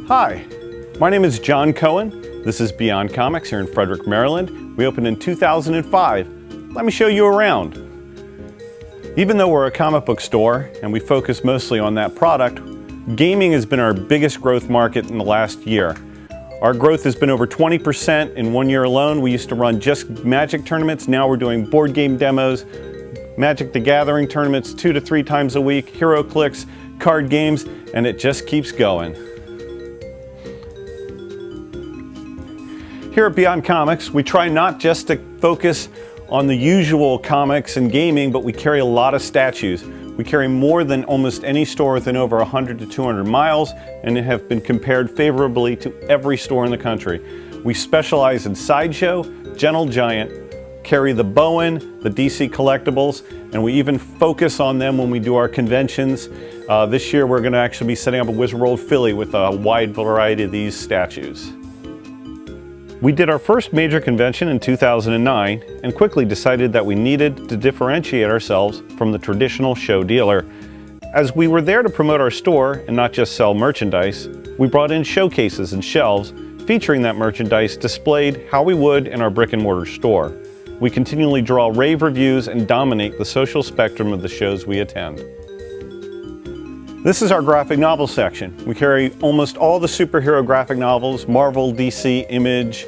Hi, my name is John Cohen. This is Beyond Comics here in Frederick, Maryland. We opened in 2005. Let me show you around. Even though we're a comic book store and we focus mostly on that product, gaming has been our biggest growth market in the last year. Our growth has been over 20% in 1 year alone. We used to run just Magic tournaments. Now we're doing board game demos, Magic the Gathering tournaments 2 to 3 times a week, Hero Clicks, card games, and it just keeps going. Here at Beyond Comics, we try not just to focus on the usual comics and gaming, but we carry a lot of statues. We carry more than almost any store within over 100 to 200 miles and have been compared favorably to every store in the country. We specialize in Sideshow, Gentle Giant, carry the Bowen, the DC collectibles, and we even focus on them when we do our conventions. This year we're going to actually be setting up a Wizard World Philly with a wide variety of these statues. We did our first major convention in 2009 and quickly decided that we needed to differentiate ourselves from the traditional show dealer. As we were there to promote our store and not just sell merchandise, we brought in showcases and shelves featuring that merchandise displayed how we would in our brick and mortar store. We continually draw rave reviews and dominate the social spectrum of the shows we attend. This is our graphic novel section. We carry almost all the superhero graphic novels, Marvel, DC, Image,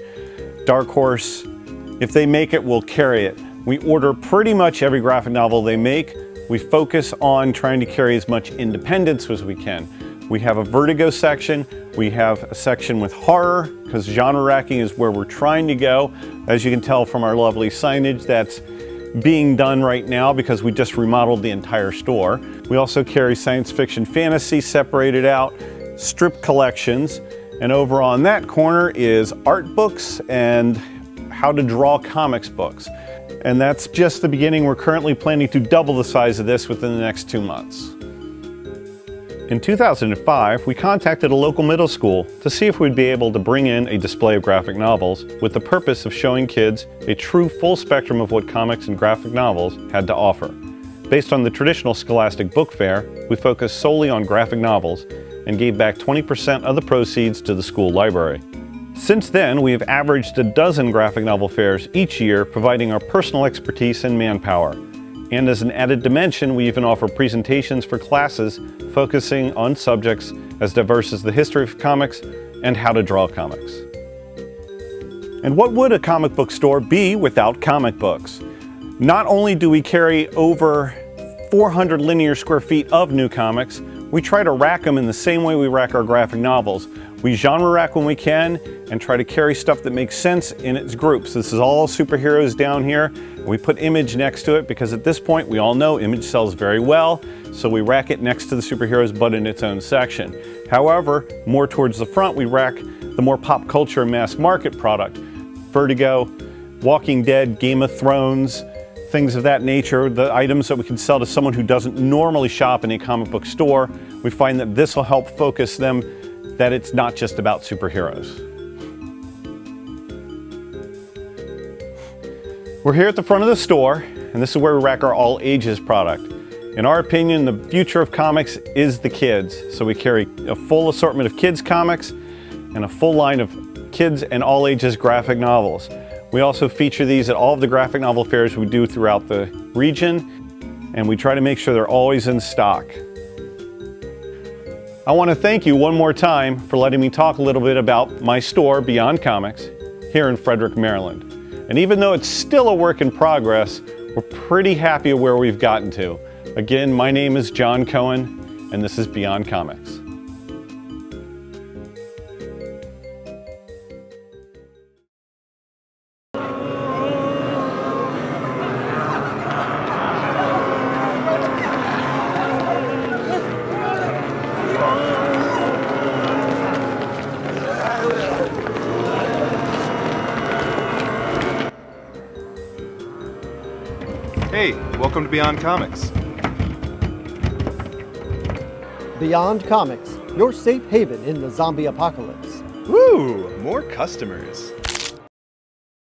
Dark Horse. If they make it, we'll carry it. We order pretty much every graphic novel they make. We focus on trying to carry as much independence as we can. We have a Vertigo section. We have a section with horror, because genre racking is where we're trying to go. As you can tell from our lovely signage, that's being done right now because we just remodeled the entire store. We also carry science fiction fantasy separated out, strip collections, and over on that corner is art books and how to draw comics books. And that's just the beginning. We're currently planning to double the size of this within the next 2 months. In 2005, we contacted a local middle school to see if we'd be able to bring in a display of graphic novels with the purpose of showing kids a true full spectrum of what comics and graphic novels had to offer. Based on the traditional Scholastic Book Fair, we focused solely on graphic novels and gave back 20% of the proceeds to the school library. Since then, we have averaged a dozen graphic novel fairs each year, providing our personal expertise and manpower. And as an added dimension, we even offer presentations for classes focusing on subjects as diverse as the history of comics and how to draw comics. And what would a comic book store be without comic books? Not only do we carry over 400 linear square feet of new comics, we try to rack them in the same way we rack our graphic novels. We genre rack when we can and try to carry stuff that makes sense in its groups. This is all superheroes down here. We put Image next to it because at this point we all know Image sells very well, so we rack it next to the superheroes but in its own section. However, more towards the front we rack the more pop culture mass market product. Vertigo, Walking Dead, Game of Thrones, things of that nature, the items that we can sell to someone who doesn't normally shop in a comic book store. We find that this will help focus them that it's not just about superheroes. We're here at the front of the store, and this is where we rack our all ages product. In our opinion, the future of comics is the kids, so we carry a full assortment of kids comics and a full line of kids and all ages graphic novels. We also feature these at all of the graphic novel fairs we do throughout the region, and we try to make sure they're always in stock. I want to thank you one more time for letting me talk a little bit about my store, Beyond Comics, here in Frederick, Maryland. And even though it's still a work in progress, we're pretty happy with where we've gotten to. Again, my name is John Cohen, and this is Beyond Comics. Hey, welcome to Beyond Comics. Beyond Comics, your safe haven in the zombie apocalypse. Woo, more customers.